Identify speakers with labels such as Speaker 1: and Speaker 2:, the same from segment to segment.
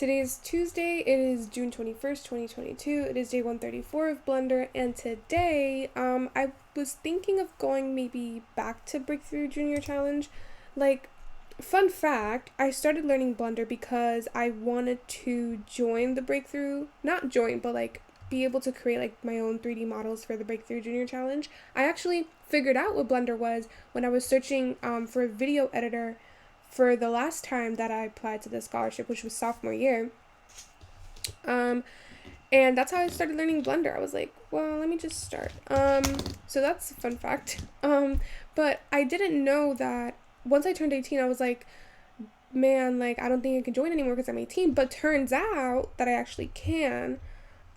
Speaker 1: Today is Tuesday. It is June 21st, 2022. It is day 134 of Blender, and today, I was thinking of going maybe back to Breakthrough Junior Challenge. Like, fun fact, I started learning Blender because I wanted to join the Breakthrough, not join, but like be able to create like my own 3D models for the Breakthrough Junior Challenge. I actually figured out what Blender was when I was searching for a video editor for the last time that I applied to the scholarship, which was sophomore year. And that's how I started learning Blender. I was like, well, let me just start. So that's a fun fact. But I didn't know that once I turned 18, I was like, man, like, I don't think I can join anymore because I'm 18. But turns out that I actually can.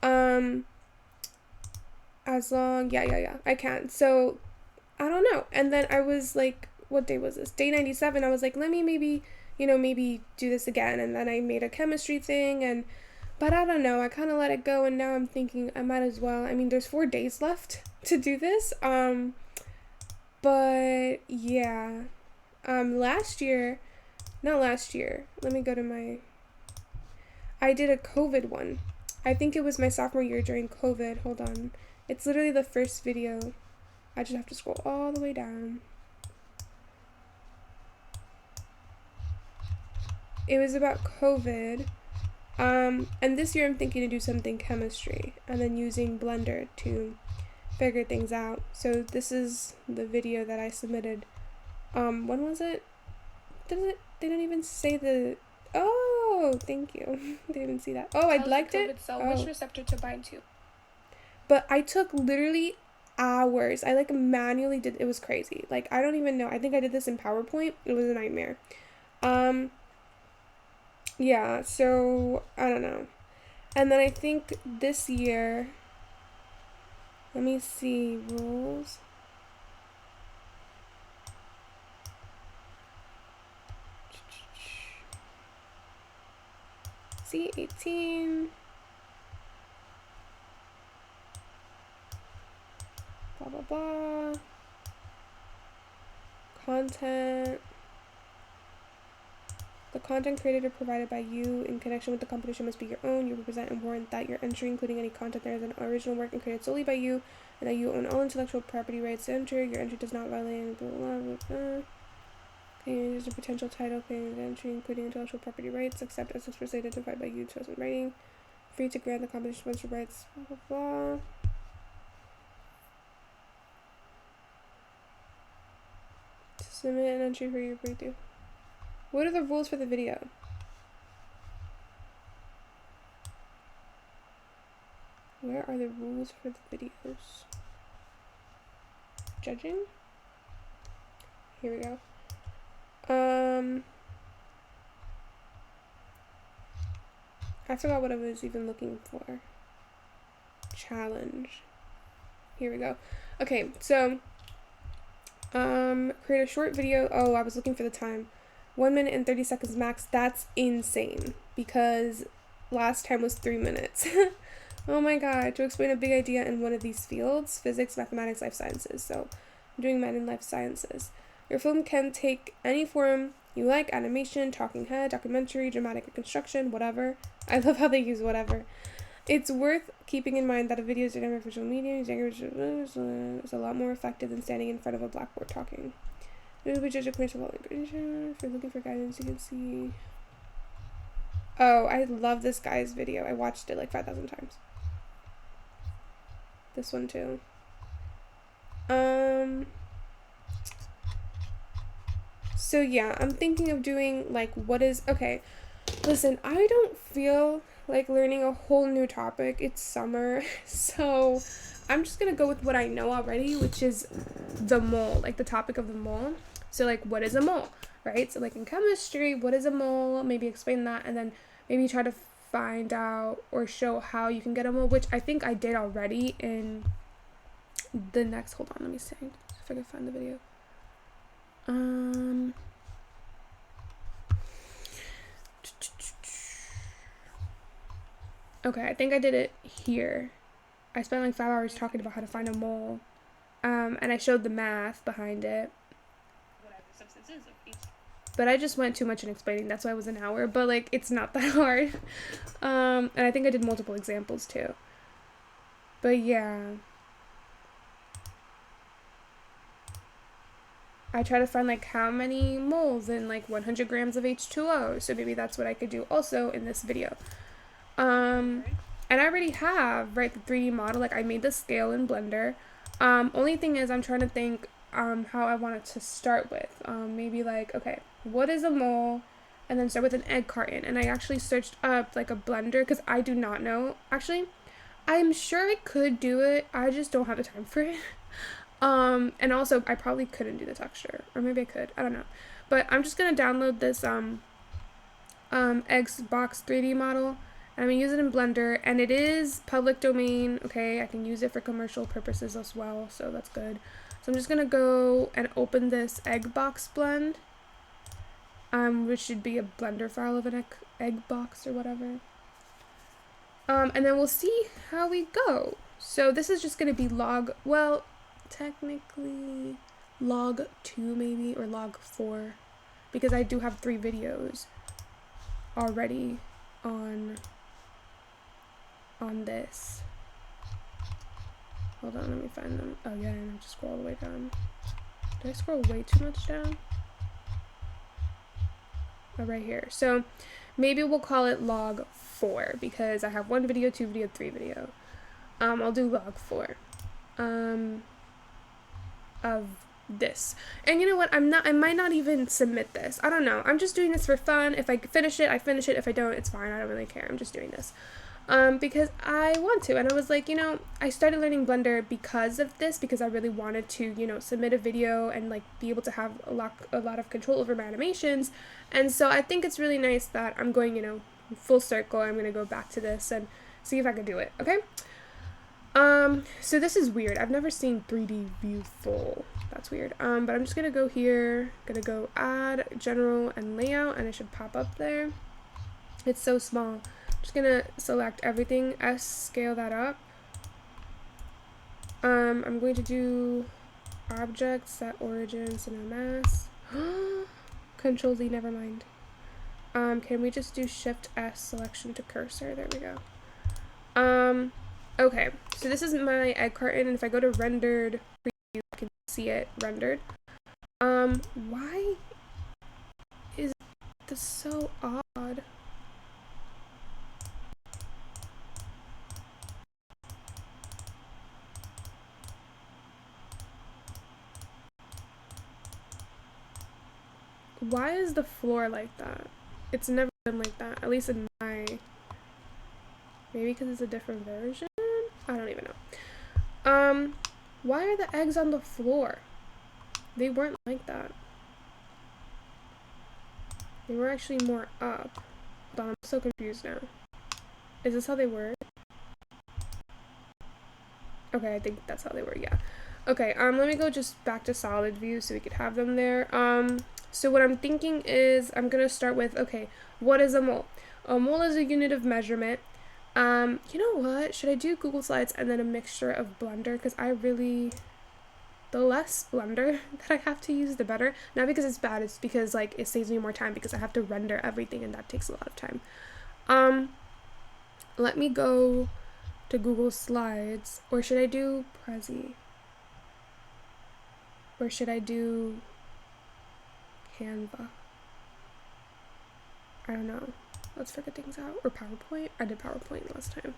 Speaker 1: I can. So, I don't know. And then I was like, what day was this? Day 97. I was like, let me maybe do this again. And then I made a chemistry thing, but I don't know. I kind of let it go, and now I'm thinking I might as well. I mean, there's 4 days left to do this. But yeah. Not last year. Let me go to I did a COVID one. I think it was my sophomore year during COVID. Hold on. It's literally the first video. I just have to scroll all the way down. It was about COVID. And this year I'm thinking to do something chemistry and then using Blender to figure things out. So this is the video that I submitted. When was it? They don't even say the... Oh, thank you. They didn't see that. Oh, I liked it.
Speaker 2: Which receptor to bind to?
Speaker 1: But I took literally hours. I like manually did. It was crazy. Like, I don't even know. I think I did this in PowerPoint. It was a nightmare. Yeah, so I don't know. And then I think this year, let me see, rules. See, 18. Blah, blah, blah. Content. The content created or provided by you in connection with the competition must be your own. You represent and warrant that your entry, including any content there, is an original work and created solely by you, and that you own all intellectual property rights to enter. Your entry does not violate any blah, blah, blah, blah. Okay, there's a potential title claiming the entry, including intellectual property rights, except as expressly identified by you, chosen writing. Free to grant the competition sponsored rights, blah, blah, blah. Submit an entry for your breakthrough. What are the rules for the video? Where are the rules for the videos? Judging? Here we go. I forgot what I was even looking for. Challenge. Here we go. Okay, so create a short video. Oh, I was looking for the time. 1 minute and 30 seconds max. That's insane because last time was 3 minutes. Oh my god, to explain a big idea in one of these fields: physics, mathematics, life sciences. So I'm doing math and life sciences. Your film can take any form you like: animation, talking head, documentary, dramatic reconstruction, whatever. I love how they use whatever. It's worth keeping in mind that a video is dynamic visual medium is a lot more effective than standing in front of a blackboard talking. This will be judged according to the following. If you're looking for guidance, you can see... Oh, I love this guy's video. I watched it like 5,000 times. This one too. So yeah, I'm thinking of doing like okay. Listen, I don't feel like learning a whole new topic. It's summer, so I'm just gonna go with what I know already, which is the mole, like the topic of the mole. So like, what is a mole, right? So like in chemistry, what is a mole? Maybe explain that, and then maybe try to find out or show how you can get a mole, which I think I did already in the next, hold on, let me see if I can find the video. Okay, I think I did it here. I spent like 5 hours talking about how to find a mole. And I showed the math behind it.
Speaker 2: What are the substances of each
Speaker 1: But I just went too much in explaining. That's why it was an hour. But, like, it's not that hard. And I think I did multiple examples, too. But, yeah. I try to find, like, how many moles in, like, 100 grams of H2O. So maybe that's what I could do also in this video. And I already have, right, the 3D model. Like, I made the scale in Blender. Only thing is I'm trying to think how I want it to start with. Maybe, like, okay, what is a mole? And then start with an egg carton. And I actually searched up, like, a Blender, because I do not know. Actually, I'm sure I could do it. I just don't have the time for it. And also, I probably couldn't do the texture. Or maybe I could. I don't know. But I'm just going to download this Xbox 3D model. And I'm going to use it in Blender. And it is public domain. Okay, I can use it for commercial purposes as well. So that's good. So I'm just going to go and open this Eggbox blend. Which should be a Blender file of an egg box or whatever. And then we'll see how we go. So this is just going to be log, well, technically log 2 maybe, or log 4, because I do have 3 videos already on this. Hold on, let me find them. Oh yeah, and I just scroll all the way down. Did I scroll way too much down? Oh, right here. So maybe we'll call it log 4 because I have 1 video, 2 video, 3 video. I'll do log 4 of this. And you know what? I might not even submit this. I don't know. I'm just doing this for fun. If I finish it, I finish it. If I don't, it's fine. I don't really care. I'm just doing this. Because I want to. And I was like, you know, I started learning Blender because of this, because I really wanted to, you know, submit a video and like be able to have a lot of control over my animations. And so I think it's really nice that I'm going, you know, full circle. I'm going to go back to this and see if I can do it. Okay. So this is weird. I've never seen 3D view full. That's weird. But I'm just gonna go here, gonna go add general and layout, and it should pop up there. It's so small. I'm just gonna select everything, scale that up. I'm going to do object, set origin, center mass. Control Z, never mind. Can we just do Shift S selection to cursor? There we go. Okay, so this is my egg carton, and if I go to rendered preview, I can see it rendered. Why is this so odd? Why is the floor like that? It's never been like that, at least in my... Maybe because it's a different version? I don't even know. Why are the eggs on the floor? They weren't like that. They were actually more up. Hold on, I'm so confused now. Is this how they were? Okay, I think that's how they were, yeah. Okay, let me go just back to solid view so we could have them there. So what I'm thinking is I'm gonna start with, okay, what is a mole? A mole is a unit of measurement. You know what? Should I do Google Slides and then a mixture of Blender? Because the less Blender that I have to use, the better. Not because it's bad, it's because, like, it saves me more time because I have to render everything and that takes a lot of time. Let me go to Google Slides. Or should I do Prezi? Or should I do Canva? I don't know. Let's figure things out. Or PowerPoint. I did PowerPoint last time.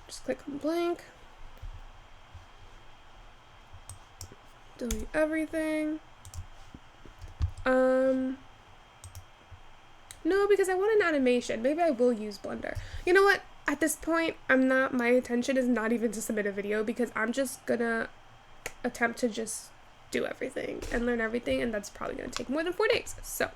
Speaker 1: Just click on blank. Delete everything. No, because I want an animation. Maybe I will use Blender. You know what? At this point, my intention is not even to submit a video because I'm just gonna attempt to just do everything and learn everything, and that's probably gonna take more than 4 days. So,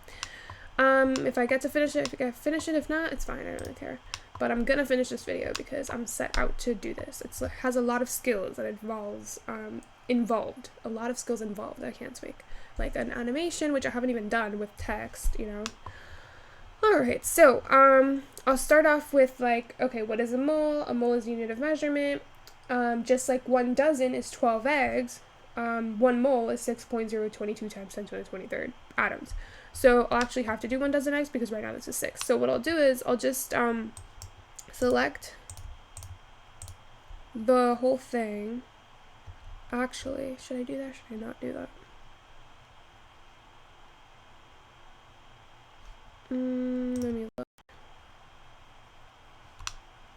Speaker 1: if I get to finish it, if not, it's fine, I don't really care. But I'm gonna finish this video because I'm set out to do this. It has a lot of skills that involved. A lot of skills involved that I can't speak. Like an animation, which I haven't even done with text, you know. Alright, so, I'll start off with, like, okay, what is a mole? A mole is a unit of measurement. Just like 1 dozen is 12 eggs, 1 mole is 6.022 times 10 to the 23rd atoms. So I'll actually have to do 1 dozen eggs because right now this is 6. So what I'll do is I'll just select the whole thing. Actually, should I do that? Should I not do that? Let me look.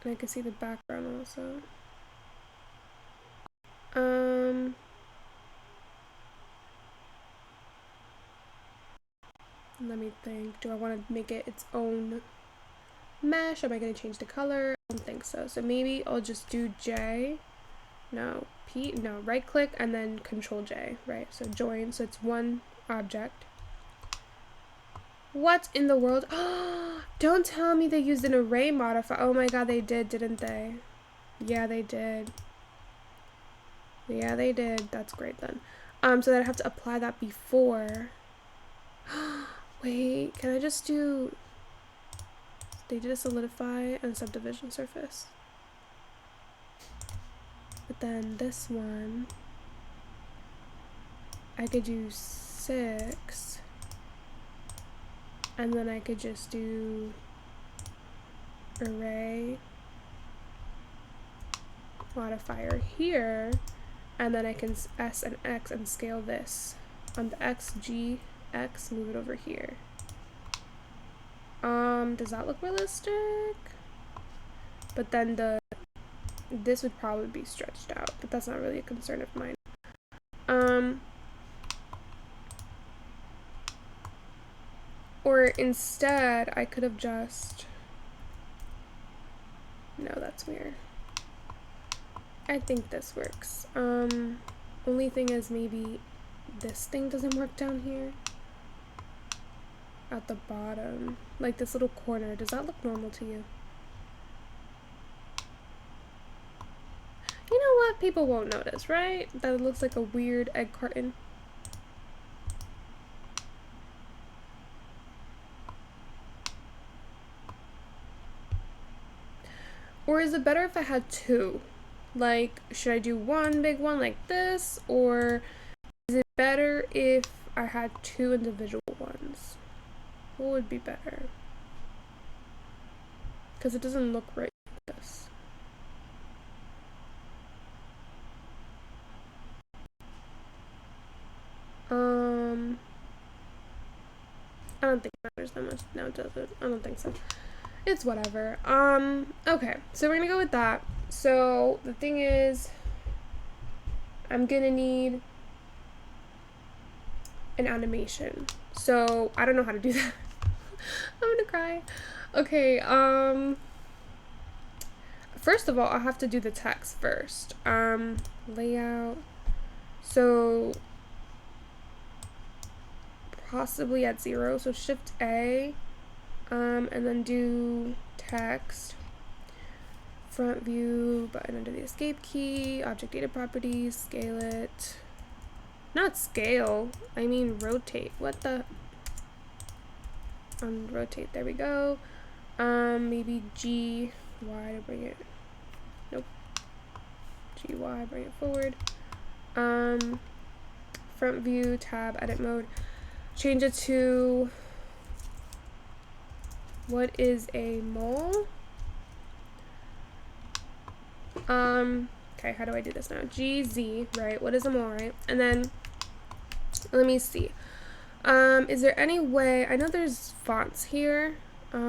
Speaker 1: And I can see the background also. Let me think. Do I want to make it its own mesh? Am I going to change the color? I don't think so. So maybe I'll just do J. No, P. No, right click and then Control J. Right. So join. So it's one object. What in the world? Don't tell me they used an array modifier. Oh my god, they did, didn't they? Yeah, they did. Yeah, they did. That's great then. So then I have to apply that before. Wait, can I just do... They did a solidify and subdivision surface. But then this one, I could do 6. And then I could just do array modifier here. And then I can S and X and scale this. On the X, G, X, move it over here. Does that look realistic? But then this would probably be stretched out, but that's not really a concern of mine. Or instead, I could have just... No, that's weird. I think this works. Only thing is maybe this thing doesn't work down here. At the bottom. Like this little corner. Does that look normal to you? You know what? People won't notice, right? That it looks like a weird egg carton. Or is it better if I had 2? Like, should I do one big one like this? Or is it better if I had 2 individual ones? What would be better? Because it doesn't look right like this. I don't think it matters that much. No, does it? I don't think so. It's whatever. Okay, so we're gonna go with that. So the thing is, I'm gonna need an animation. So I don't know how to do that. I'm gonna cry. Okay, first of all, I have to do the text first. Layout. So possibly at 0. So Shift A. And then do text, front view, button under the escape key, object data properties, scale it. Not scale, I mean rotate. What the? Rotate, there we go. Maybe G, Y to bring it, nope. G, Y, bring it forward. Front view, tab, edit mode. Change it to... What is a mole? Okay, how do I do this now? GZ, right? What is a mole, right? And then, let me see. Is there any way, I know there's fonts here. But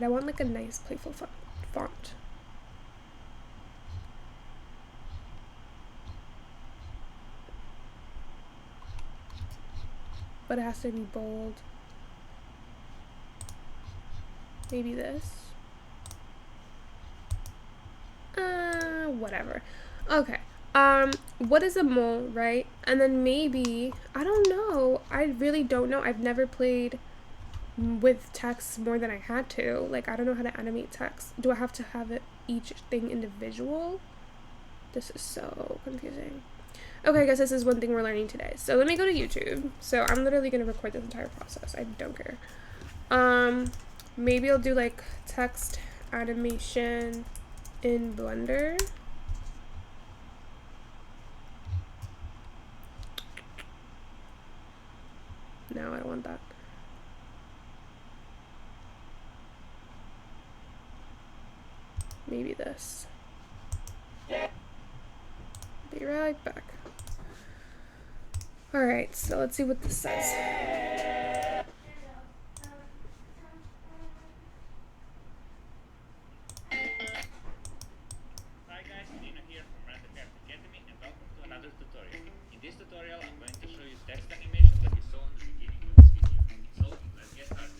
Speaker 1: I want like a nice playful font. But it has to be bold. Maybe this. Whatever. Okay. What is a mole, right? And then maybe, I don't know. I really don't know. I've never played with text more than I had to. Like, I don't know how to animate text. Do I have to have it each thing individual? This is so confusing. Okay, I guess this is one thing we're learning today. So let me go to YouTube. So I'm literally going to record this entire process. I don't care. Maybe I'll do like text animation in Blender. No, I don't want that. Maybe this. Be right back. Alright, so let's see what this says.
Speaker 3: Hi guys, Dino here from Random Craft Academy and welcome to another tutorial. In this tutorial I'm going to show you text animation that you saw in the beginning of this video. So let's get started.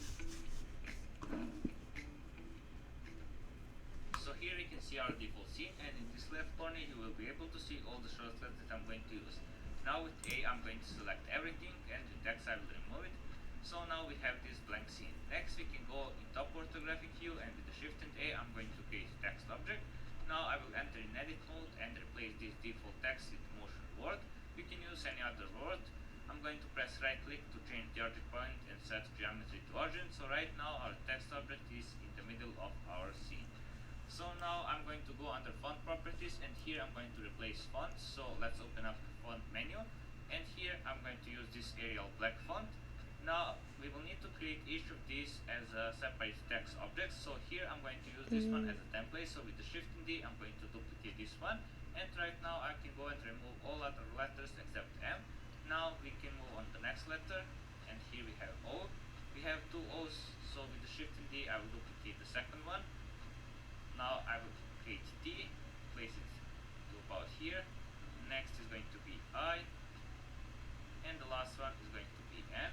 Speaker 3: So here you can see our default scene, and in this left corner you will be able to see all the shortcuts that I'm going to use. Now with A I'm going to select everything, and with X I will remove it. So now we have this blank scene. Next we can go in top orthographic view, and with the Shift and A I'm going to create a text object. Now I will enter in edit mode and replace this default text with motion word. You can use any other word. I'm going to press right click to change the object point and set geometry to origin. So right now our text object is in the middle of our scene. So now I'm going to go under font properties, and here I'm going to replace fonts. So let's open up the font menu, and here I'm going to use this Arial black font. Now we will need to create each of these as a separate text object. So here I'm going to use this one as a template. So with the Shift and D I'm going to duplicate this one, and right now I can go and remove all other letters except M. Now we can move on to the next letter, and here we have O. We have two O's, so with the Shift and D I will duplicate the second one. Now I will create T, place it to about here. Next is going to be I, and the last one is going to be N.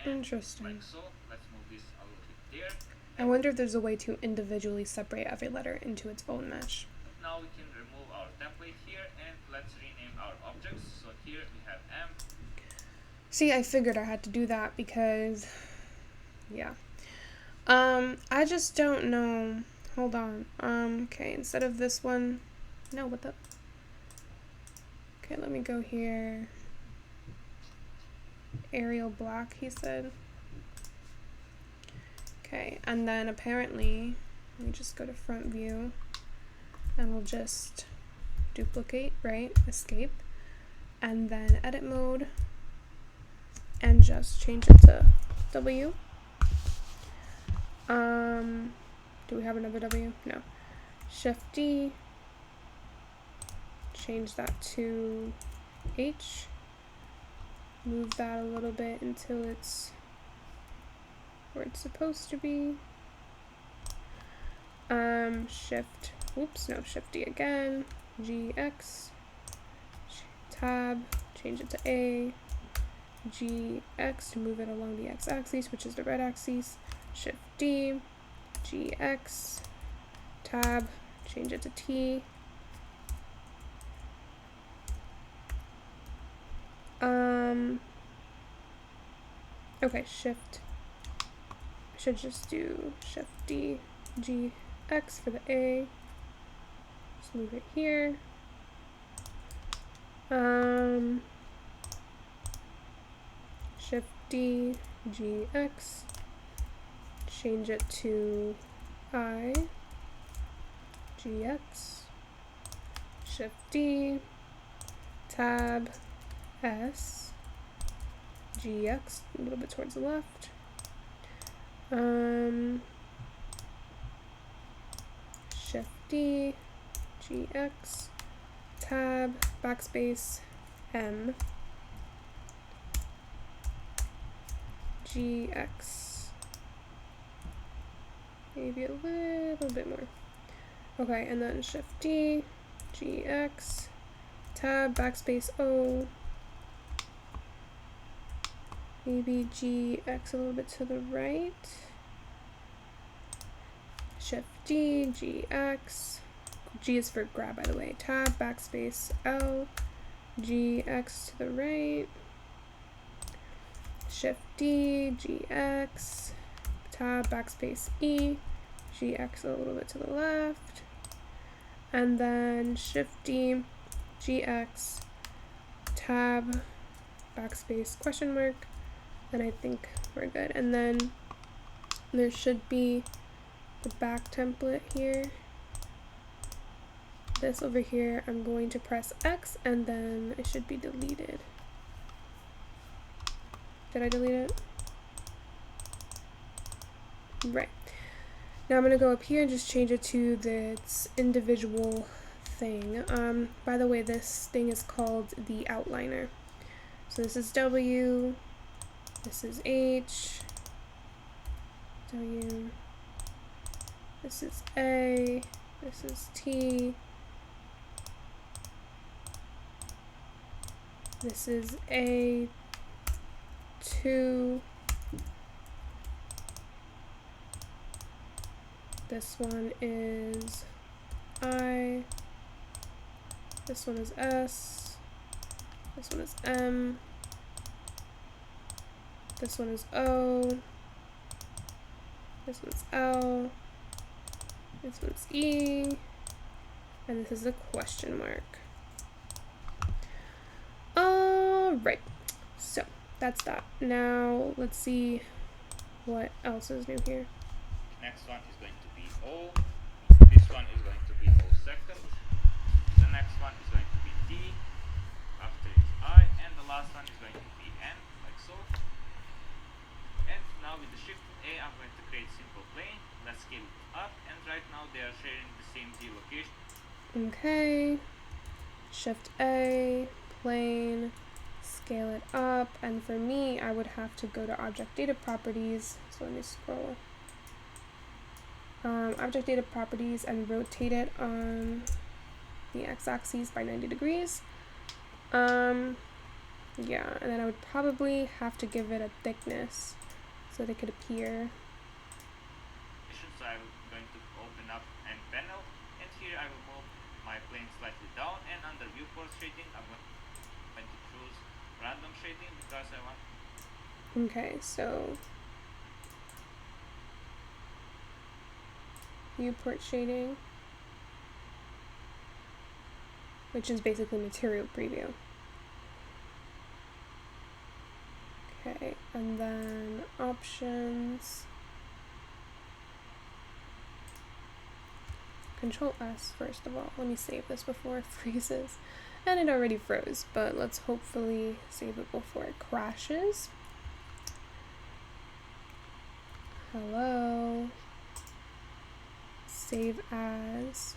Speaker 3: And
Speaker 1: Interesting.
Speaker 3: like so, let's move this a little bit there.
Speaker 1: I wonder if there's a way to individually separate every letter into its own mesh.
Speaker 3: Now we can remove our template here, and let's rename our objects. So here we have M.
Speaker 1: See, I figured I had to do that because, yeah. I just don't know. Hold on. Okay, instead of this one, no, what the? Okay, let me go here. Arial black, he said. Okay, and then apparently, let me just go to front view, and we'll just duplicate, right? Escape, and then edit mode, and just change it to W. Do we have another W? No. Shift D, change that to H, move that a little bit until it's where it's supposed to be. Shift D again, GX, tab, change it to A, GX to move it along the X axis, which is the red axis, Shift D, GX, tab, change it to T. Okay, Shift. I should just do Shift D, GX for the A. Just move it here. Shift D, GX. Change it to I, GX. Shift D, tab, S, GX, a little bit towards the left. Shift D, GX, tab, backspace, M, GX. Maybe a little bit more. Okay, and then Shift D, GX, tab, backspace, O, maybe GX a little bit to the right. Shift D, GX. G is for grab, by the way. Tab, backspace, L, GX to the right. Shift D, GX. Tab, backspace, E. GX a little bit to the left. And then Shift D, GX. Tab, backspace, question mark. And I think we're good. And then there should be the back template here. This over here, I'm going to press X and then it should be deleted. Did I delete it? Right. Now I'm gonna go up here and just change it to this individual thing. By the way, this thing is called the outliner. So this is W, this is H, W, this is A, this is T, this is A2, this one is I, this one is S, this one is M, this one is O, this one's L, this one's E, and this is a question mark. Alright, so that's that. Now let's see what else is new here.
Speaker 3: Next one is going to be O. This one is going to be O second. The next one is going to be D. After it's I, and the last one is going to be N, like so. And now with the shift A, I'm going to create simple plane. Let's scale it up, and right now they are sharing the same Z location.
Speaker 1: Okay, shift A, plane, scale it up, and for me I would have to go to object data properties, so let me scroll. Object data properties and rotate it on the x-axis by 90 degrees. Yeah, and then I would probably have to give it a thickness so that it could appear.
Speaker 3: So I'm going to open up an panel, and here I will move my plane slightly down, and under viewport shading I'm going to choose random shading because I want.
Speaker 1: Okay, so viewport shading, which is basically material preview. Okay, and then options, Control S first of all. Let me save this before it freezes. And it already froze, but let's hopefully save it before it crashes. Hello. Save as.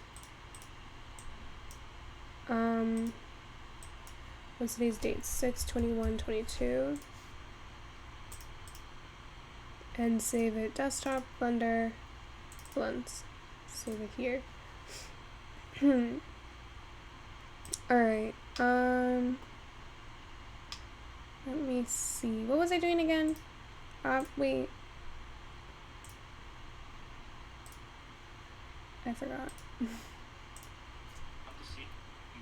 Speaker 1: What's today's date? 6/21/22. And save it desktop, Blender, Blends. Save it here. Alright, let me see. What was I doing again? Wait. I forgot.
Speaker 3: Want to see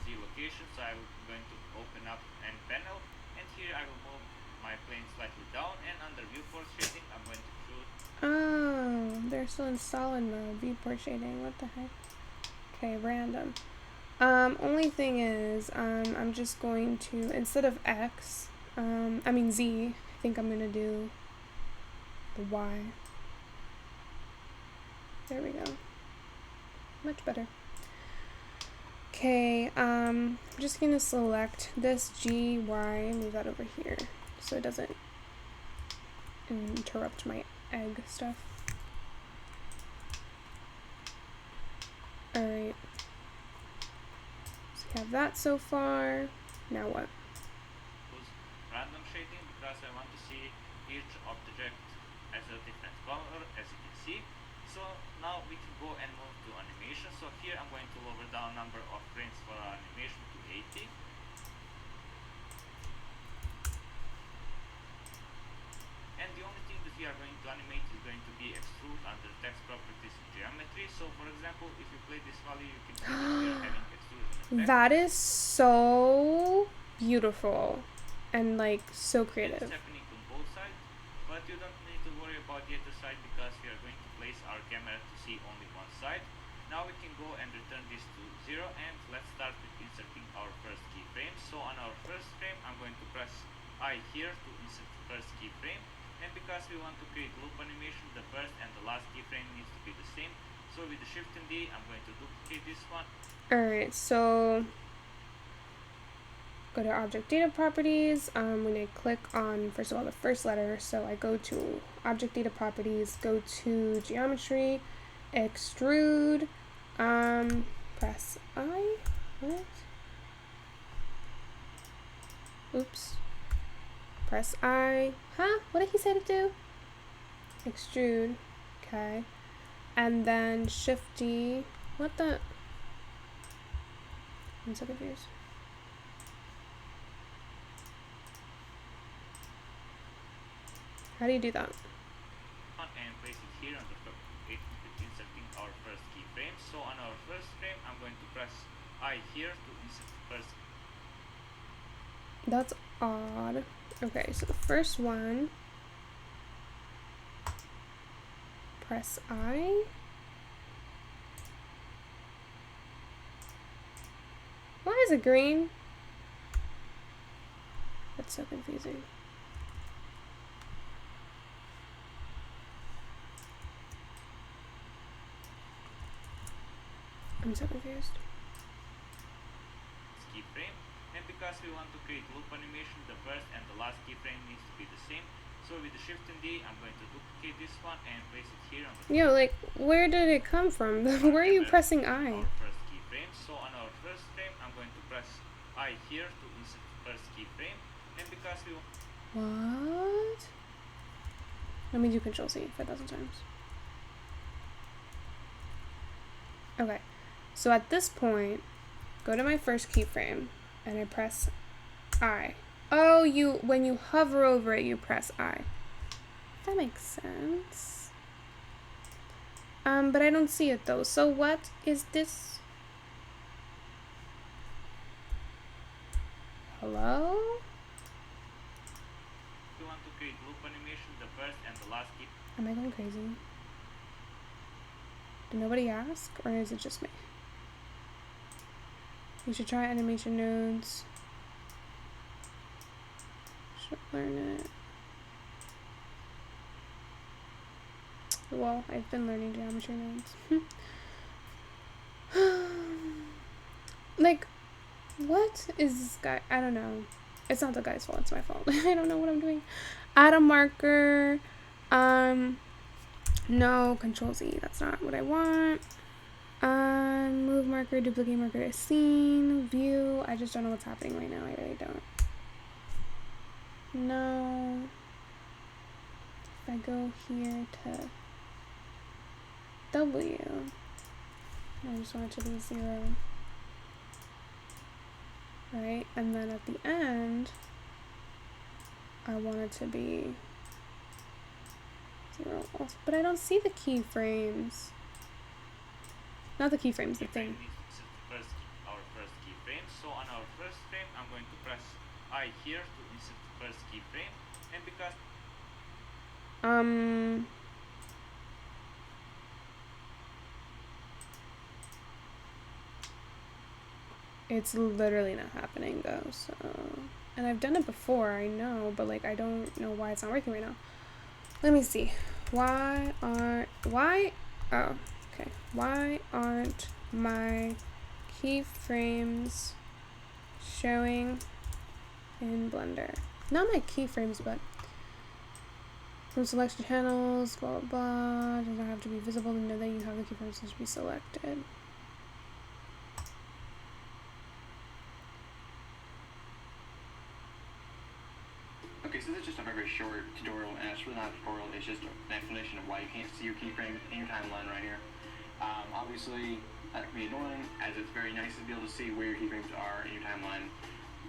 Speaker 3: the location, so I'm going to open up an panel, and here I will move my plane slightly down, and under viewport shading I'm going to choose.
Speaker 1: Oh, they're still in solid mode. Viewport shading. What the heck? Okay, random. Only thing is, I'm just going to, instead of X, I mean Z, I think I'm gonna do the Y. There we go. Much better. Okay, I'm just gonna select this G, Y, and move that over here so it doesn't interrupt my egg stuff. Alright. So we have that so far. Now what?
Speaker 3: Random shading because I want to see each object as a different color, as you can see. So now we can go and move to animation. So here I'm going to lower down number of frames for our animation to 80. And the only thing that we are going to animate is going to be extrude under text properties in geometry. So for example, if you play this value, you can see that we are having extrusion effect.
Speaker 1: That is so beautiful and like so creative.
Speaker 3: It's happening on both sides, but you don't need to worry about the other side because we are going to place our camera to see only one side. Now we can go and return this to 0, and let's start with inserting our first keyframe. So on our first frame, I'm going to press I here to insert the first keyframe, and because we want to create loop animation, the first and the last keyframe needs to be the same. So with the shift and D, I'm going to duplicate this one.
Speaker 1: Alright, so go to object data properties. When I click on, first of all, the first letter, so I go to object data properties, go to geometry, extrude, press I, what? Oops. Press I, huh? What did he say to do? Extrude, okay. And then Shift D, what the? I'm so confused. How do you do that?
Speaker 3: And place it here on the inserting our first keyframe. So on our first frame, I'm going to press I here to insert the first.
Speaker 1: That's odd. Okay, so the first one, press I. Why is it green? That's so confusing. I'm so confused.
Speaker 3: Keyframe, and because we want to create loop animation, the first and the last keyframe needs to be the same. So with the Shift and D, I'm going to duplicate this one and place it here on the.
Speaker 1: Yeah, like where did it come from? Where are you pressing I?
Speaker 3: Our first keyframe. So on our first frame, I'm going to press I here to insert the first keyframe, and because we.
Speaker 1: What? Let me do Control C 5,000 times. Okay, so at this point, go to my first keyframe and I press I. Oh, when you hover over it, you press I. That makes sense. But I don't see it though. So what is this? Hello?
Speaker 3: We want to create loop animation, the first and the last key.
Speaker 1: Am I going crazy? Did nobody ask, or is it just me? You should try animation nodes. Should learn it. Well, I've been learning geometry nodes. Like, what is this guy? I don't know. It's not the guy's fault, it's my fault. I don't know what I'm doing. Add a marker. No, Control Z, that's not what I want. Move marker, duplicate marker to scene, view. I just don't know what's happening right now. I really don't. No. If I go here to W, I just want it to be 0. Right? And then at the end, I want it to be 0 also. But I don't see the keyframes. Not the keyframes, the thing.
Speaker 3: Our first keyframe. So on our first frame, I'm going to press I here to insert the first keyframe, and because.
Speaker 1: It's literally not happening though. So, and I've done it before, I know, but like I don't know why it's not working right now. Let me see. Why? Oh, okay. Why aren't my keyframes showing in Blender? Not my keyframes, but from selection channels, blah blah blah. Does not have to be visible to know that you have the keyframes to be selected.
Speaker 4: Okay, so this is just a very short tutorial, and it's really not a tutorial, it's just an explanation of why you can't see your keyframe in your timeline right here. Obviously, that can be annoying, as it's very nice to be able to see where your keyframes are in your timeline.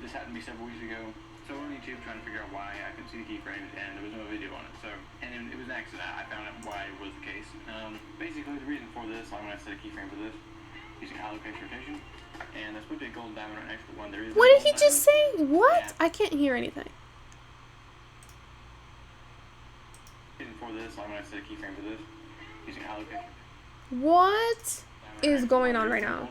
Speaker 4: This happened to me several weeks ago, so on YouTube trying to figure out why I couldn't see the keyframes, and there was no video on it. So, and it was an accident. I found out why it was the case. Basically, the reason for this, I'm going to set a keyframe for this, using allocation rotation, and that's supposed to be a golden diamond right next to the one there is.
Speaker 1: What did he just say? What? I can't hear anything.
Speaker 4: For this, I'm going to set a keyframe for this, using allocation.
Speaker 1: What is going on right now?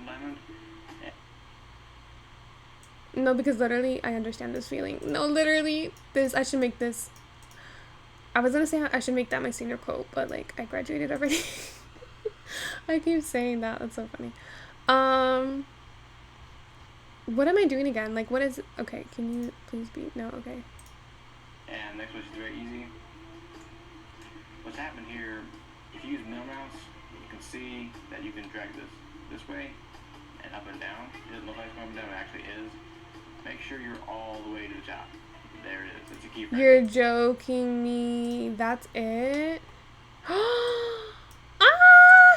Speaker 1: No, because literally, I understand this feeling. No, literally, I should make this. I was gonna say I should make that my senior quote, but like, I graduated already. I keep saying that. That's so funny. What am I doing again? Like, what is... Okay, can you please be... No, okay.
Speaker 4: And next switch is very easy. What's happened here, if you use middle mouse, you can see that you can drag this way and up and down. It doesn't look like it's going up and down, it actually is. Make sure you're all the way to the top. There it is. It's a keyframe.
Speaker 1: You're joking me. That's it? Ah,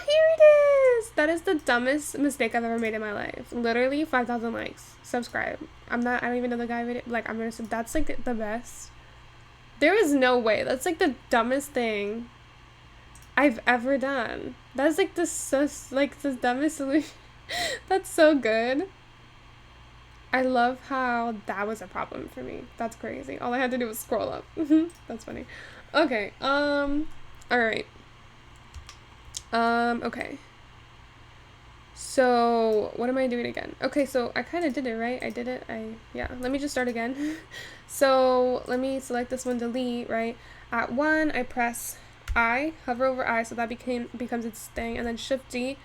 Speaker 1: here it is. That is the dumbest mistake I've ever made in my life. Literally 5,000 likes. Subscribe. I don't even know the guy video. Like, I'm gonna say that's like the best. There is no way. That's like the dumbest thing I've ever done. That's like the dumbest solution. That's so good. I love how that was a problem for me. That's crazy. All I had to do was scroll up. That's funny. Okay. Alright. Okay. So, what am I doing again? Okay, so I kind of did it, right? I did it. Yeah. Let me just start again. So, let me select this one, delete, right? At 1, I press I, hover over I, so that becomes its thing, and then Shift D,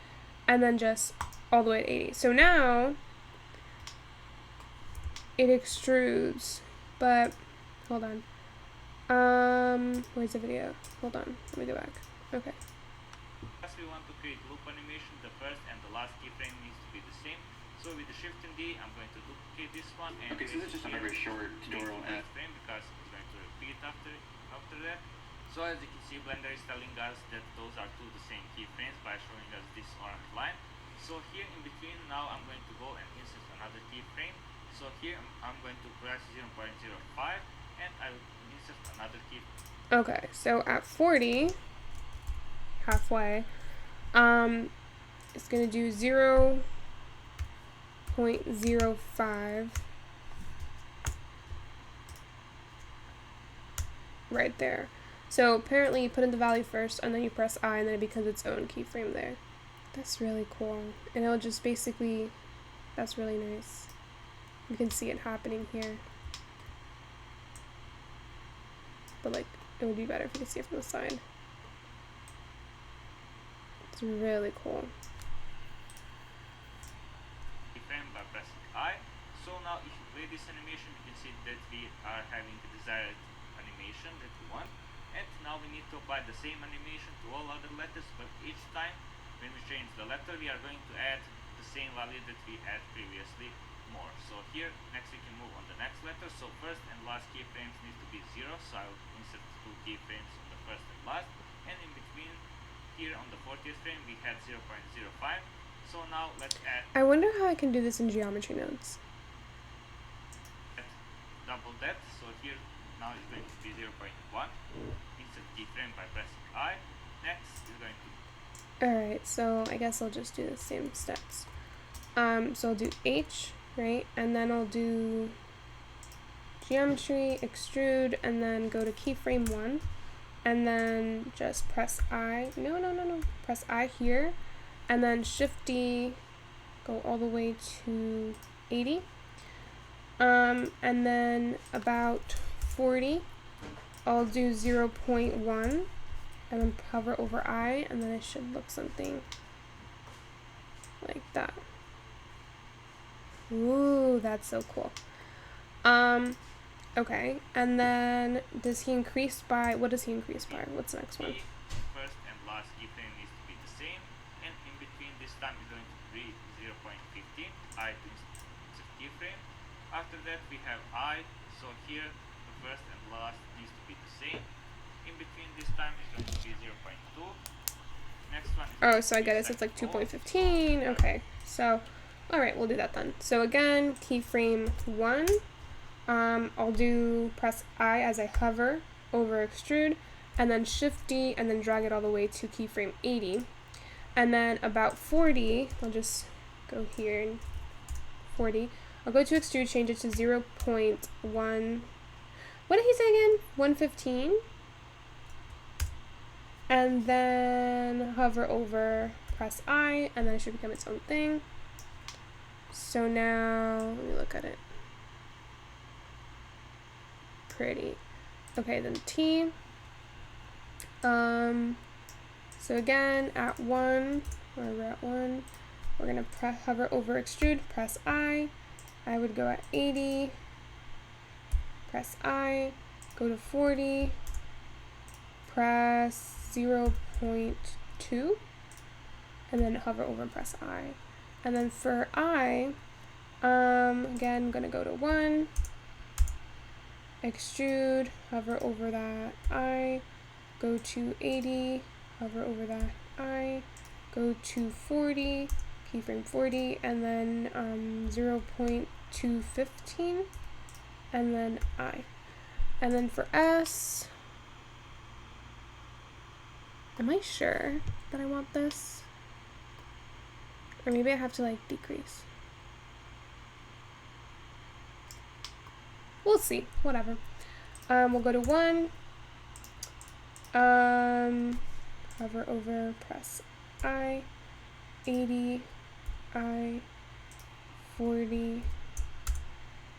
Speaker 1: and then just all the way to 80. So now, it extrudes, but, hold on. Where's the video? Hold on, let me go back. Okay.
Speaker 3: As we want to create loop animation, the first and the last keyframe needs to be the same. So with the Shift and D, I'm going to duplicate this one and
Speaker 4: Okay, so this is just a very short tutorial.
Speaker 3: Frame because it's going to repeat after that. So as you can see, Blender is telling us that those are two the same keyframes by showing us this orange line. So here in between, now I'm going to go and insert another keyframe. So here I'm going to press 0.05 and I will insert another keyframe.
Speaker 1: Okay, so at 40, halfway, it's gonna do 0.05 right there. So apparently you put in the value first and then you press I and then it becomes its own keyframe there. That's really cool. And it'll just basically, that's really nice. You can see it happening here. But like, it would be better if you could see it from the side. It's really cool.
Speaker 3: Keyframe by pressing I. So now if you play this animation, you can see that we are having the desired animation that we want. And now we need to apply the same animation to all other letters, but each time when we change the letter, we are going to add the same value that we had previously more. So here, next we can move on the next letter. So first and last keyframes need to be 0, so I will insert 2 keyframes on the first and last. And in between, here on the 40th frame, we had 0.05. So now let's add...
Speaker 1: I wonder how I can do this in geometry nodes.
Speaker 3: Double that, so here now it's going to be 0.1. Insert keyframe by pressing I. Next is going to...
Speaker 1: Alright, so I guess I'll just do the same steps. So I'll do H, right? And then I'll do geometry, extrude, and then go to keyframe 1. And then just press I. No. Press I here. And then Shift D, go all the way to 80. And then about 40, I'll do 0.1. And then hover over I, and then it should look something like that. Ooh, that's so cool. Okay, and then does he increase by, what does he increase by? What's the next one?
Speaker 3: First and last keyframe needs to be the same, and in between this time is going to be 0.15, I to insert keyframe. After that we have I, so here the first and last needs to be the same. In between this time is going to be 0.2. Next one is
Speaker 1: Oh, so I get it, so it's like 2.15, okay. So, alright, we'll do that then. So again, keyframe 1, I'll do press I as I hover over extrude, and then Shift D, and then drag it all the way to keyframe 80. And then about 40, I'll just go here and 40. I'll go to extrude, change it to 0.1. What did he say again? 115? And then hover over, press I, and then it should become its own thing. So now, let me look at it. Pretty. Okay, then T. So again, at 1, or we're at 1, we're gonna hover over extrude, press I, I would go at 80, press I, go to 40, press 0.2, and then hover over and press I. And then for I, again, I'm gonna go to 1, extrude, hover over that I, go to 80, hover over that I, go to 40, keyframe 40, and then 0.215, and then I. And then for S, am I sure that I want this? Or maybe I have to like decrease. We'll see, whatever. We'll go to 1, hover over, press I, 80, I, 40,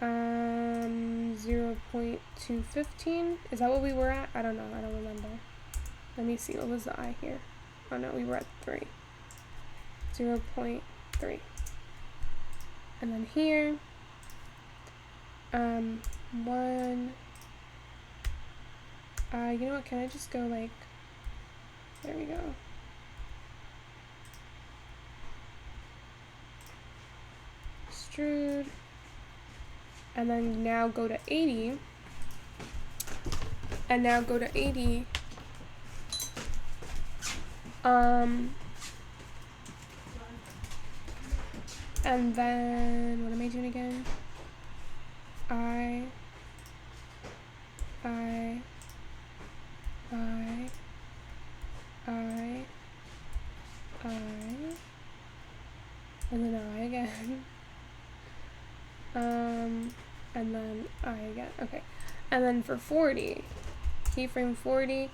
Speaker 1: 0.215. Is that what we were at? I don't know, I don't remember. Let me see, what was the I here? Oh no, we were at 3. 0.3. And then here, 1, you know what, can I just go like, there we go. Extrude. And then now go to 80. And now go to 80. And then, what am I doing again? I, and then I again. And then I again. Okay. And then for 40, keyframe 40,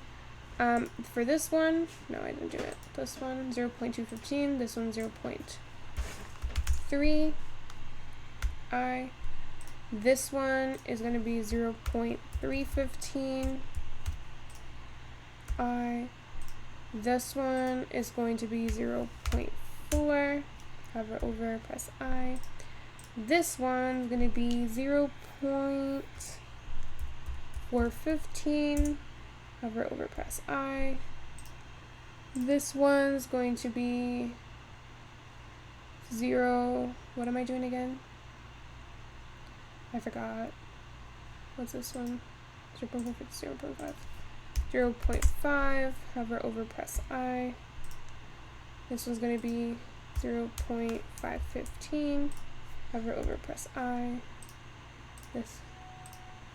Speaker 1: for this one, no, I didn't do it. This one, 0.215, this one, 0.3, I. This one is going to be 0.315, I. This one is going to be 0.4, hover over, press I. This one's going to be 0.415, hover over, press I. This one's going to be 0, what am I doing again? I forgot. What's this one? 0.4, 0.5. 0.5, hover over, press I. This one's going to be 0.515, hover over, press I. This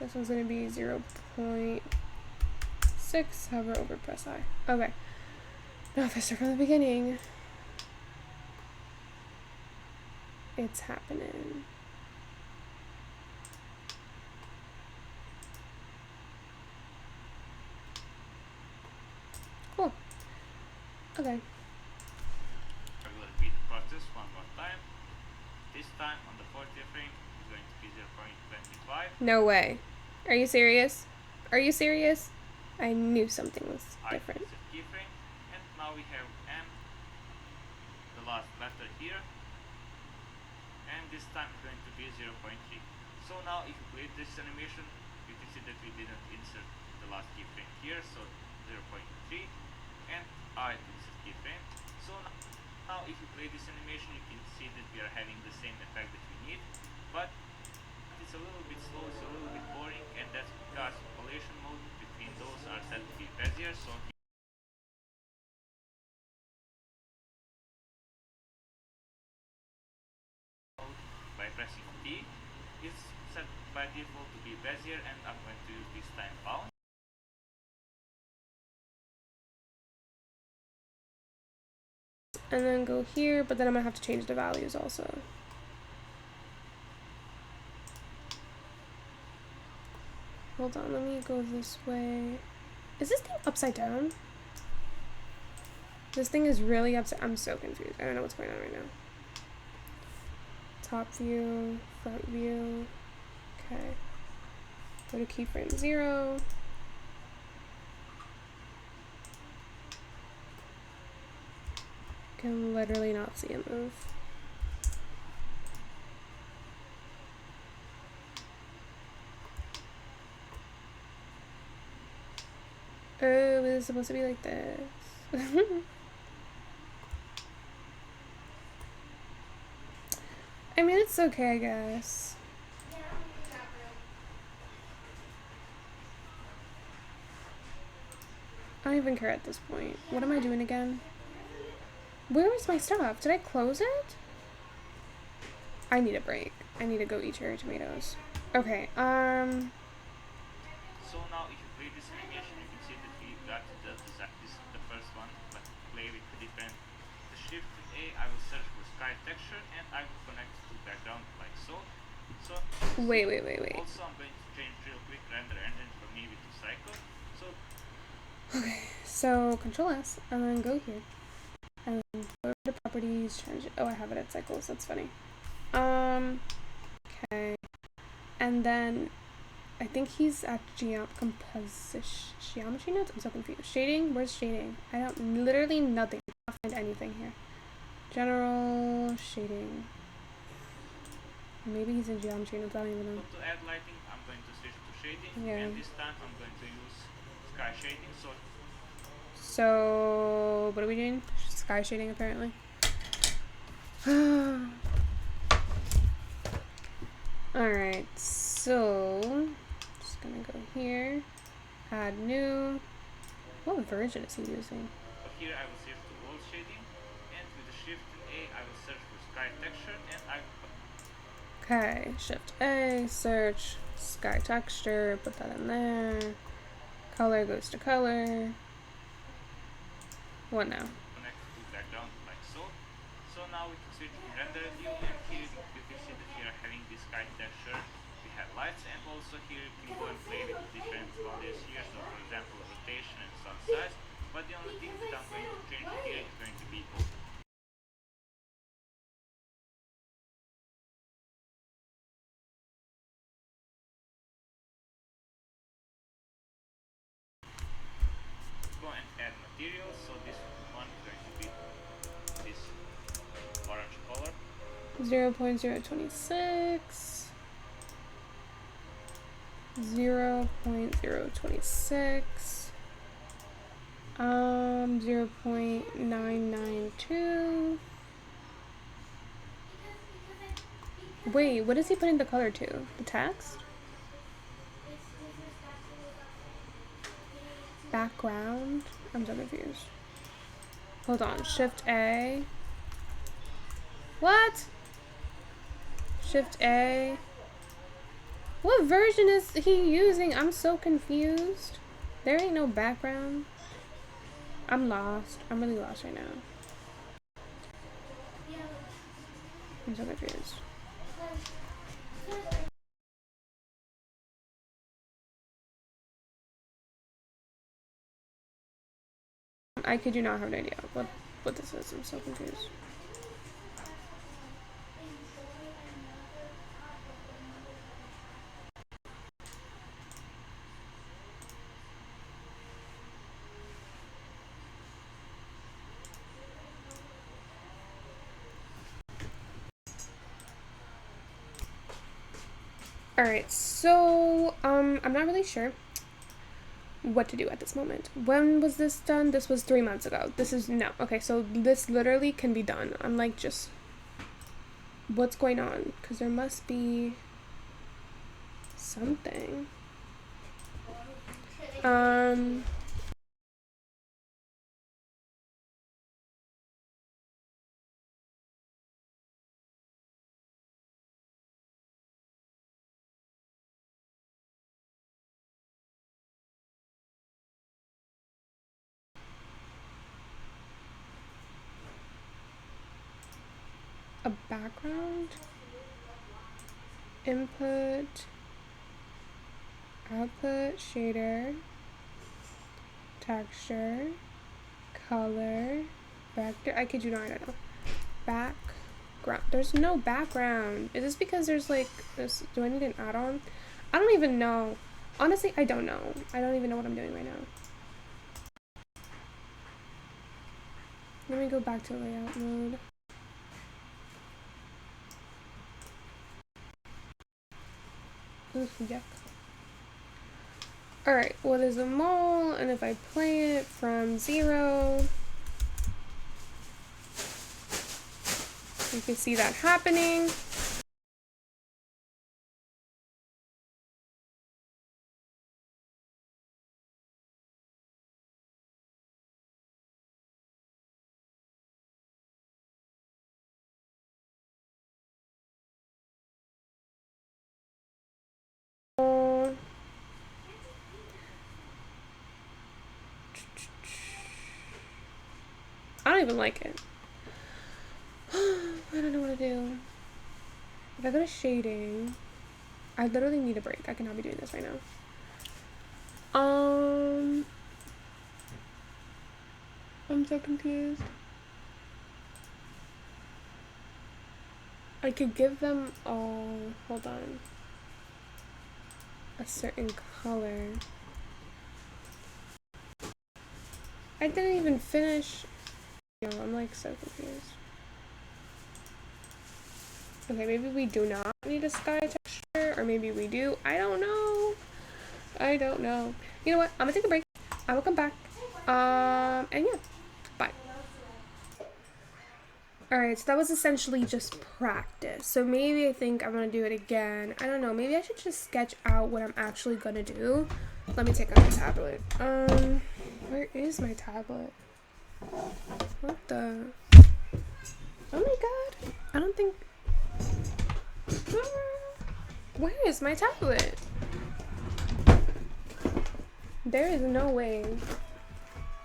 Speaker 1: one's going to be 0.6, hover over, press I. Okay. Now if I start from the beginning, it's happening. Cool. Okay.
Speaker 3: I will repeat the process one more time. This time on the 40th frame is going to be 0.25.
Speaker 1: No way. Are you serious? Are you serious? I knew something was different.
Speaker 3: I keyframe, and now we have M, the last letter here, and this time it's going to be 0.3. So now if you play this animation, you can see that we didn't insert the last keyframe here, so 0.3, and I insert keyframe. So now if you play this animation, you can see that we are having the same effect that we need, but it's a little bit slow, it's a little bit boring, and that's because population mode between those are set to be Bezier. So by pressing T, it's set by default to be Bezier, and I'm going to use this time bound.
Speaker 1: And then go here, but then I'm gonna have to change the values also. Hold on, let me go this way. Is this thing upside down? This thing is really upside. I'm so confused. I don't know what's going on right now. Top view, front view. Okay. Go to keyframe 0. Can literally not see it move. Oh, it's supposed to be like this. I mean, it's okay, I guess. I don't even care at this point. What am I doing again? Where is my stuff? Did I close it? I need a break. I need to go eat cherry tomatoes. Okay,
Speaker 3: So now if you play this animation, you can see that we got the first one, but play with the different. The shift A, I will search for sky texture and I will connect to background like so.
Speaker 1: wait.
Speaker 3: Also I'm going to change real quick render engine for me with the cycle.
Speaker 1: Okay, so Control S, and then go here. And then go to properties, change it. Oh, I have it at cycles, that's funny. Okay. And then I think he's at geometry notes? I'm so confused. Shading? Where's shading? I don't, literally nothing. I can't find anything here. General shading. Maybe he's in geometry notes, I don't even know.
Speaker 3: So to add lighting, I'm going to switch to shading,
Speaker 1: Yeah.
Speaker 3: and this time I'm going to use sky shading.
Speaker 1: So, what are we doing? Sky shading, apparently. Alright, so just gonna go here, add new. What version is he using?
Speaker 3: So here I will shift to world shading, and with the shift A, I will search for sky texture, and
Speaker 1: Okay, shift A, search sky texture, put that in there. Color goes to color. What now?
Speaker 3: connect to background like so. So now we can switch to render view, and here you can see that we are having this sky texture. We have lights, and also here you can go and play with different values here. So for example, rotation and sun size. But the only thing that I'm going to change here is going to be go and add materials. So this one is going to be this orange color.
Speaker 1: 0.026. 0.026. 0.992. Wait, what is he putting the color to? The text? Background? I'm so confused. Hold on. Shift A. What? Shift A. What version is he using? I'm so confused. There ain't no background. I'm lost. I'm really lost right now. I'm so confused. I kid you not have an idea what this is. I'm so confused. Alright, so I'm not really sure what to do at this moment. When was this done? This was 3 months ago. This is no. Okay, so this literally can be done. I'm like, just what's going on? Because there must be something. A background, input, output, shader, texture, color, vector. I kid you not, I don't know. Background. There's no background. Is this because there's like this? Do I need an add-on? I don't even know. Honestly, I don't know. I don't even know what I'm doing right now. Let me go back to layout mode. Oof, yuck. Alright, what is a mole? And if I play it from 0, you can see that happening. I don't even like it. I don't know what to do. If I go to shading, I literally need a break. I cannot be doing this right now. I'm so confused. I could give them all, hold on, a certain color. I didn't even finish. Yo, I'm like so confused. Okay, maybe we do not need a sky texture, or maybe we do. I don't know. I don't know. You know what? I'm gonna take a break. I will come back. And yeah, bye. Alright, so that was essentially just practice. So maybe I think I'm gonna do it again. I don't know. Maybe I should just sketch out what I'm actually gonna do. Let me take out my tablet. Where is my tablet? What the? Oh my god. I don't think. Where is my tablet? There is no way.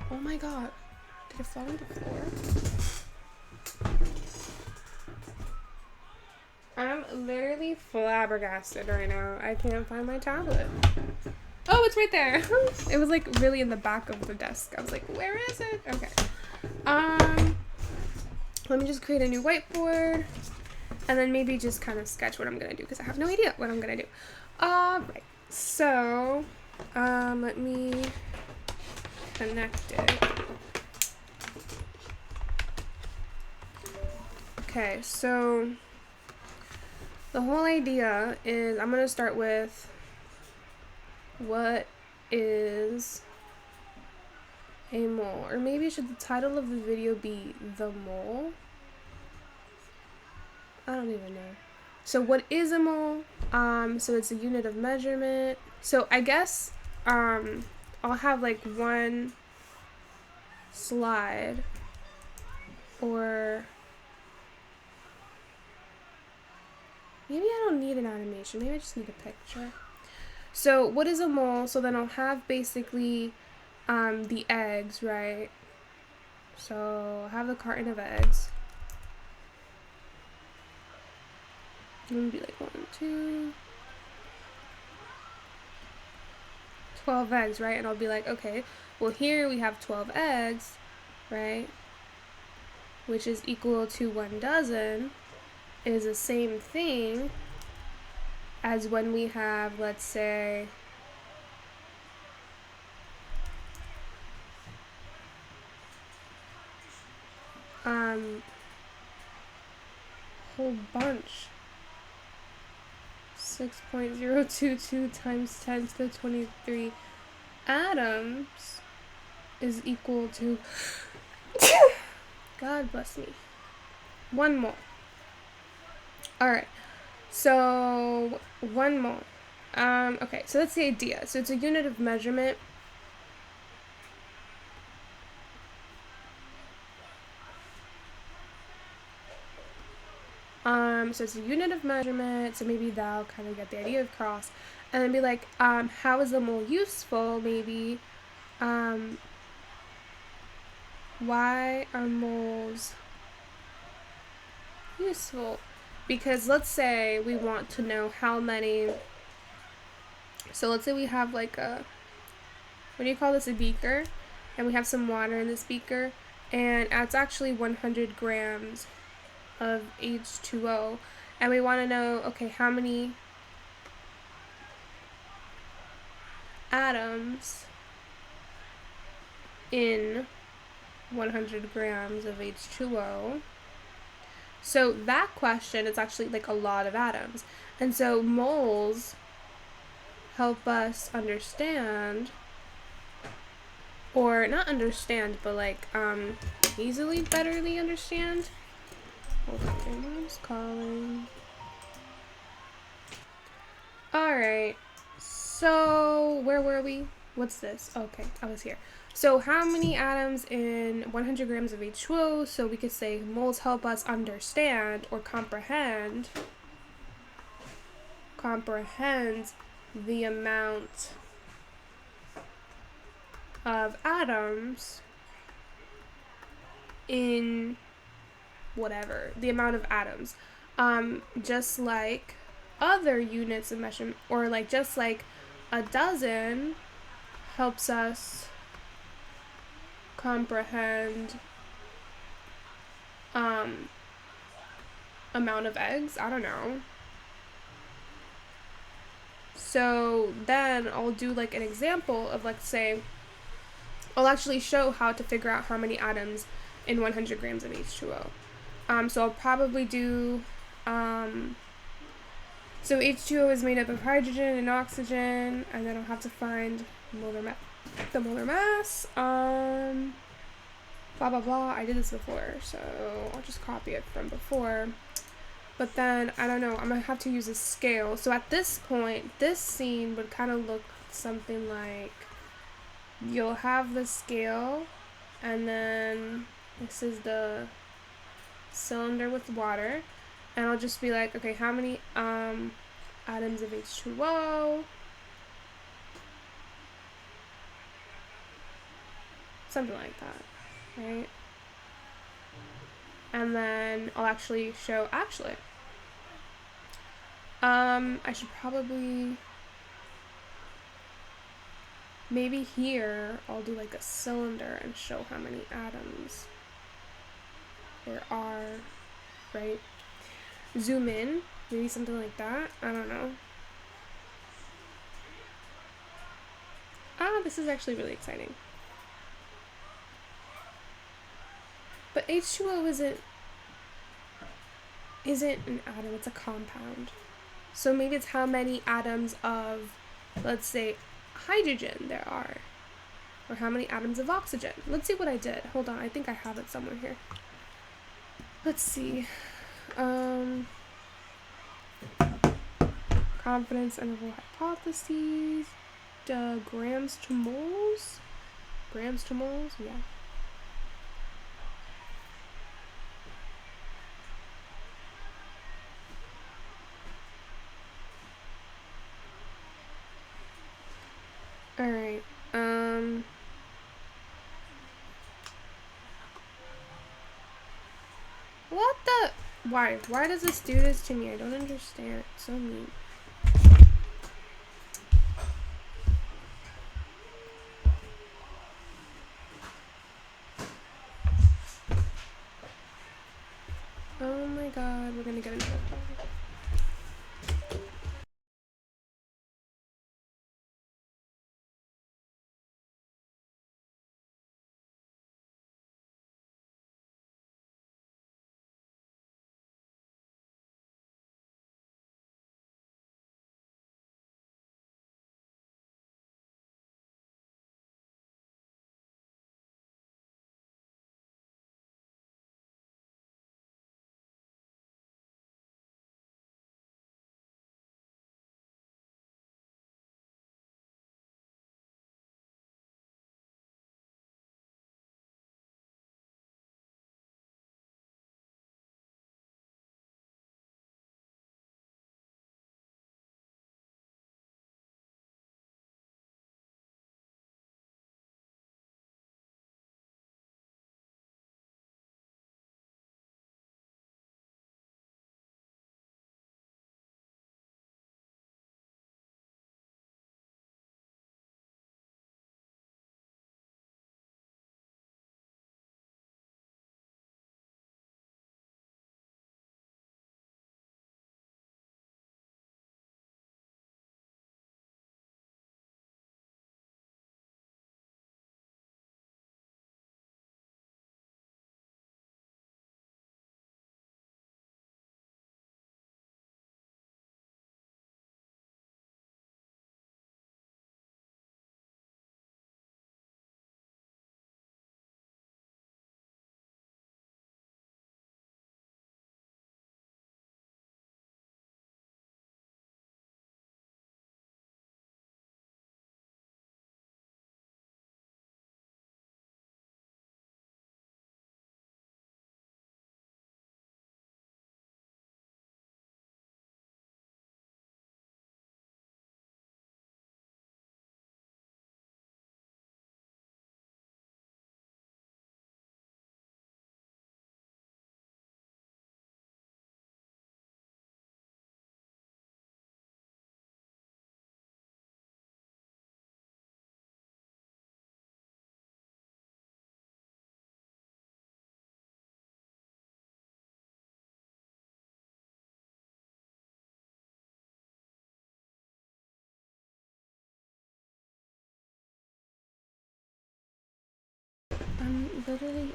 Speaker 1: Oh my god. Did it fall on the floor? I'm literally flabbergasted right now. I can't find my tablet. Oh, it's right there. It was like really in the back of the desk. I was like, where is it? Okay. Let me just create a new whiteboard and then maybe just kind of sketch what I'm gonna do because I have no idea what I'm gonna do. Right. So, let me connect it. Okay, so the whole idea is I'm gonna start with what is a mole, or maybe should the title of the video be the mole? I don't even know. So what is a mole? So it's a unit of measurement. So I guess I'll have like one slide, or maybe I don't need an animation. Maybe I just need a picture. So what is a mole? So then I'll have basically the eggs, right? So I'll have the carton of eggs. It would be like 1, 2, 12 eggs, right? And I'll be like, okay, well here we have 12 eggs, right? Which is equal to 1 dozen, is the same thing as when we have, let's say, whole bunch. 6.022 times 10 to the 23 atoms is equal to God bless me, 1 mole. Alright, so 1 mole. Okay, so that's the idea. So it's a unit of measurement. So it's a unit of measurement, so maybe that'll kind of get the idea across. And then be like, how is the mole useful? Maybe, why are moles useful? Because let's say we want to know how many, so let's say we have like a, what do you call this, a beaker, and we have some water in this beaker, and it's actually 100 grams of H2O, and we want to know, okay, how many atoms in 100 grams of H2O. So that question is actually like a lot of atoms, and so moles help us understand, or not understand, but like easily, betterly understand. Hold on, my mom's calling. Alright, so where were we? What's this? Okay, I was here. So how many atoms in 100 grams of H2O? So we could say moles help us understand or comprehend the amount of atoms in whatever, the amount of atoms. Just like other units of measurement, or like just like a dozen helps us comprehend amount of eggs. I don't know. So then I'll do like an example of, like, say, I'll actually show how to figure out how many atoms in 100 grams of H2O. So I'll probably do, so H2O is made up of hydrogen and oxygen, and then I'll have to find the molar mass, blah blah blah. I did this before, so I'll just copy it from before. But then, I don't know, I'm gonna have to use a scale. So at this point, this scene would kind of look something like, you'll have the scale, and then this is the cylinder with water, and I'll just be like, okay, how many atoms of H2O? Something like that, right? And then I'll actually show, I should probably, maybe here, I'll do like a cylinder and show how many atoms there are, right? Zoom in, maybe something like that, I don't know. This is actually really exciting. But H2O isn't an atom, it's a compound. So maybe it's how many atoms of, let's say, hydrogen there are. Or how many atoms of oxygen. Let's see what I did. Hold on, I think I have it somewhere here. Let's see. Confidence interval hypotheses. Grams to moles? Grams to moles? Yeah. Alright, what the? Why? Why does this do this to me? I don't understand. It's so mean. Oh my god, we're gonna get another call.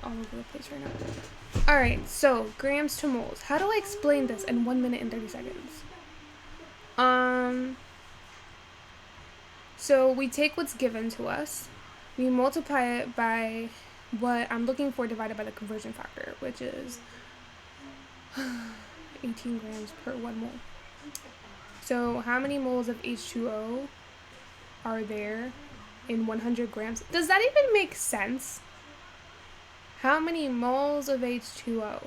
Speaker 1: all over the place right now. Alright, so grams to moles. How do I explain this in 1 minute and 30 seconds? So we take what's given to us, we multiply it by what I'm looking for divided by the conversion factor, which is 18 grams per 1 mole. So how many moles of H2O are there in 100 grams? Does that even make sense? How many moles of H2O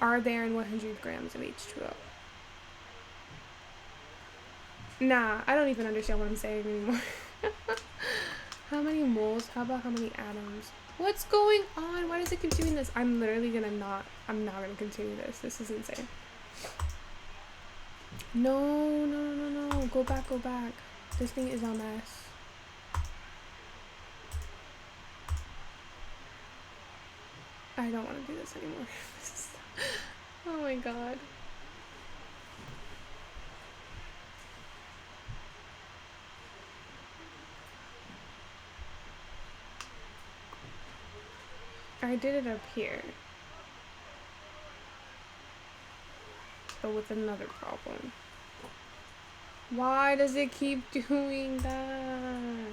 Speaker 1: are there in 100 grams of H2O? Nah, I don't even understand what I'm saying anymore. How many moles? How about how many atoms? What's going on? Why does it keep doing this? I'm literally I'm not gonna continue this. This is insane. No. Go back. This thing is a mess. I don't want to do this anymore. Oh my god. I did it up here, but with another problem. Why does it keep doing that?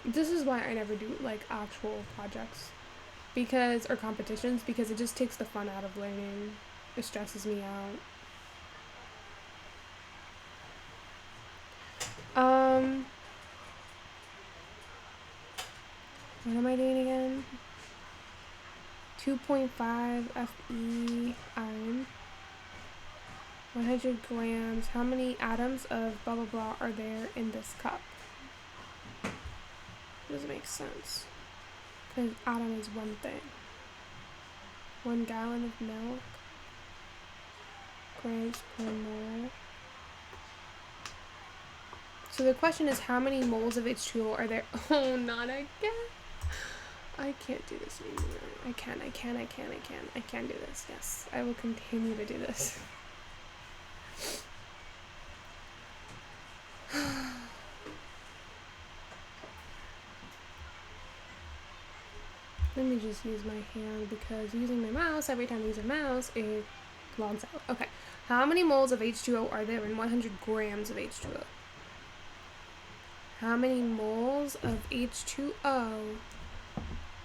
Speaker 1: This is why I never do like actual projects or competitions, because it just takes the fun out of learning. It stresses me out. What am I doing again? 2.5 Fe iron. 100 grams. How many atoms of blah blah blah are there in this cup? Doesn't make sense. Because atom is one thing. 1 gallon of milk. Grams per mole. So the question is, how many moles of H2O are there? Oh, not again. I can't do this anymore. I can do this. Yes, I will continue to do this. Let me just use my hand, because using my mouse, every time I use a mouse, it logs out. Okay, how many moles of H2O are there in 100 grams of H2O? How many moles of H2O?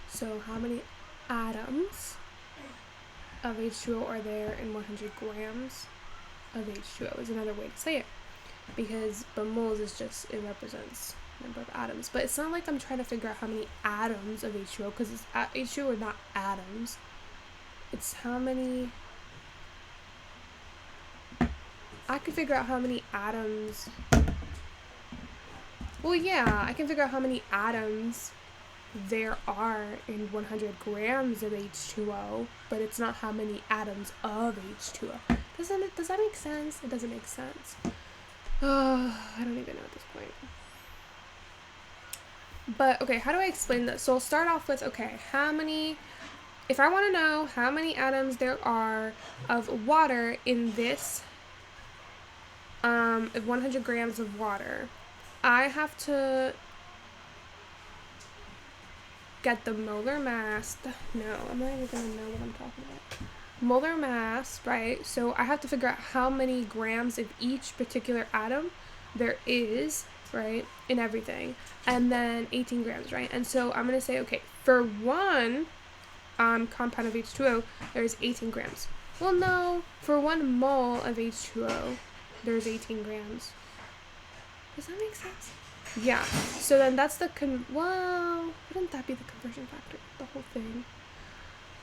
Speaker 1: So how many atoms of H2O are there in 100 grams of H2O is another way to say it. Because moles is just, it represents number of atoms. But it's not like I'm trying to figure out how many atoms of H2O, because H2O are not atoms. It's how many... I can figure out how many atoms... Well, yeah, I can figure out how many atoms there are in 100 grams of H2O, but it's not how many atoms of H2O. Does that make sense? It doesn't make sense. I don't even know at this point. But, okay, how do I explain this? So I'll start off with, okay, if I want to know how many atoms there are of water in this, 100 grams of water, I have to get the molar mass. No, I'm not even gonna know what I'm talking about. Molar mass, right? So I have to figure out how many grams of each particular atom there is, right, in everything, and then 18 grams, right? And so I'm gonna say, okay, for one compound of H2O, there's 18 grams. Well, no, for 1 mole of H2O, there's 18 grams. Does that make sense? Yeah. So then that's the well, wouldn't that be the conversion factor? The whole thing.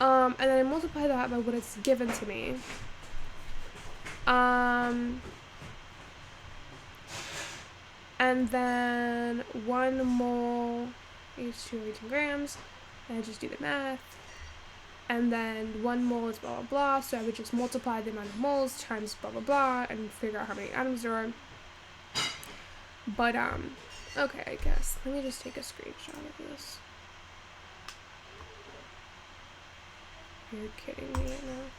Speaker 1: And then I multiply that by what it's given to me. And then 1 mole H2O 18 grams. And I just do the math. And then 1 mole is blah blah blah. So I would just multiply the amount of moles times blah blah blah and figure out how many atoms there are. But okay, I guess. Let me just take a screenshot of this. You're kidding me right now.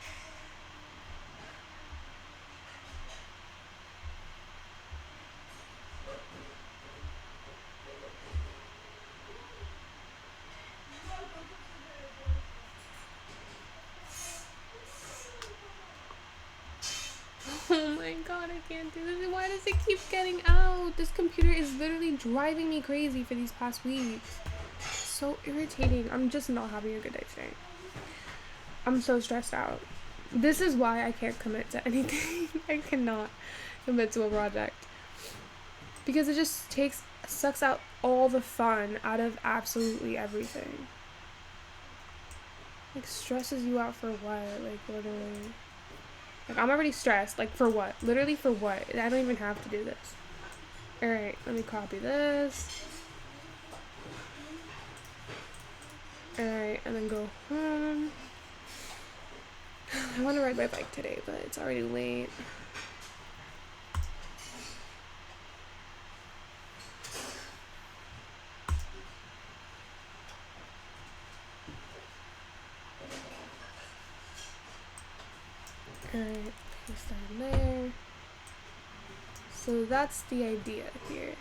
Speaker 1: can't do this. Why does it keep getting out? This computer is literally driving me crazy for these past weeks. So irritating. I'm just not having a good day today. I'm so stressed out. This is why I can't commit to anything. I cannot commit to a project. Because it just sucks out all the fun out of absolutely everything. Like, stresses you out for what? Like, literally. Like, I'm already stressed. Like, for what? Literally for what? I don't even have to do this. Alright, let me copy this. Alright, and then go home. I want to ride my bike today, but it's already late. Alright, paste that in there. So that's the idea here.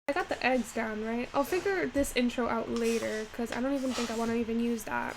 Speaker 1: I got the eggs down, right? I'll figure this intro out later, because I don't even think I want to even use that.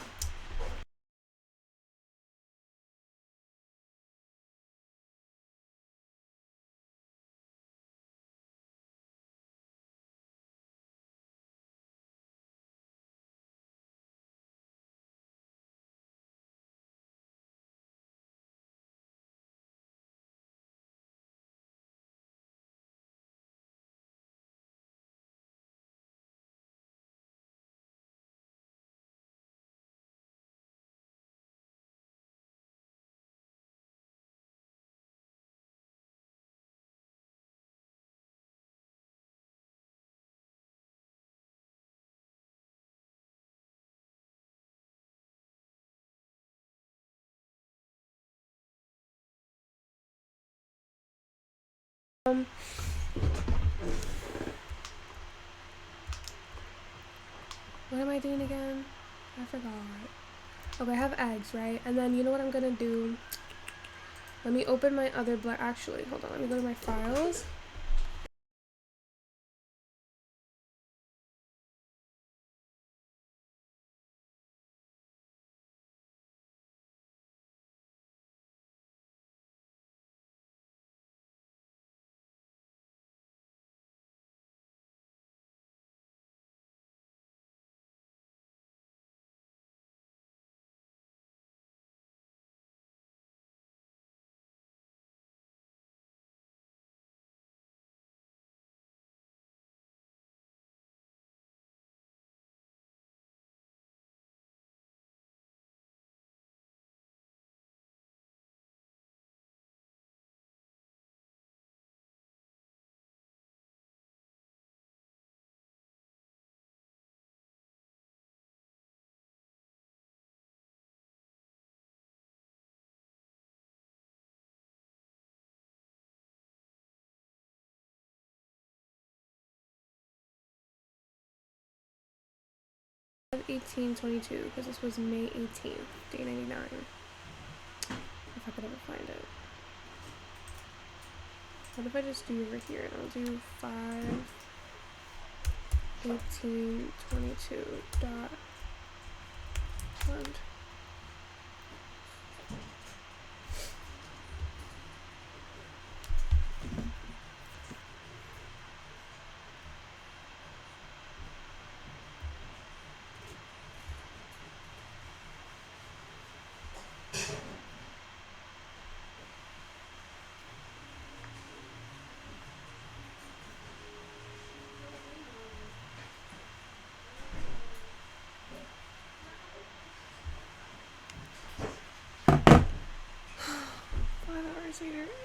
Speaker 1: What am I doing again? I forgot. Okay, I have eggs, right? And then you know what I'm gonna do? Let me open my other actually, hold on, let me go to my files. I have 1822 because this was May 18th, day 99. If I could ever find it. What if I just do over here and I'll do 5/18/22 dot fund.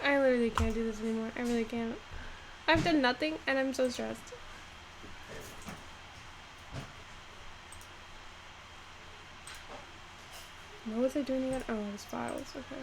Speaker 1: I literally can't do this anymore. I really can't. I've done nothing and I'm so stressed. What was I doing again? Oh, it was files. Okay.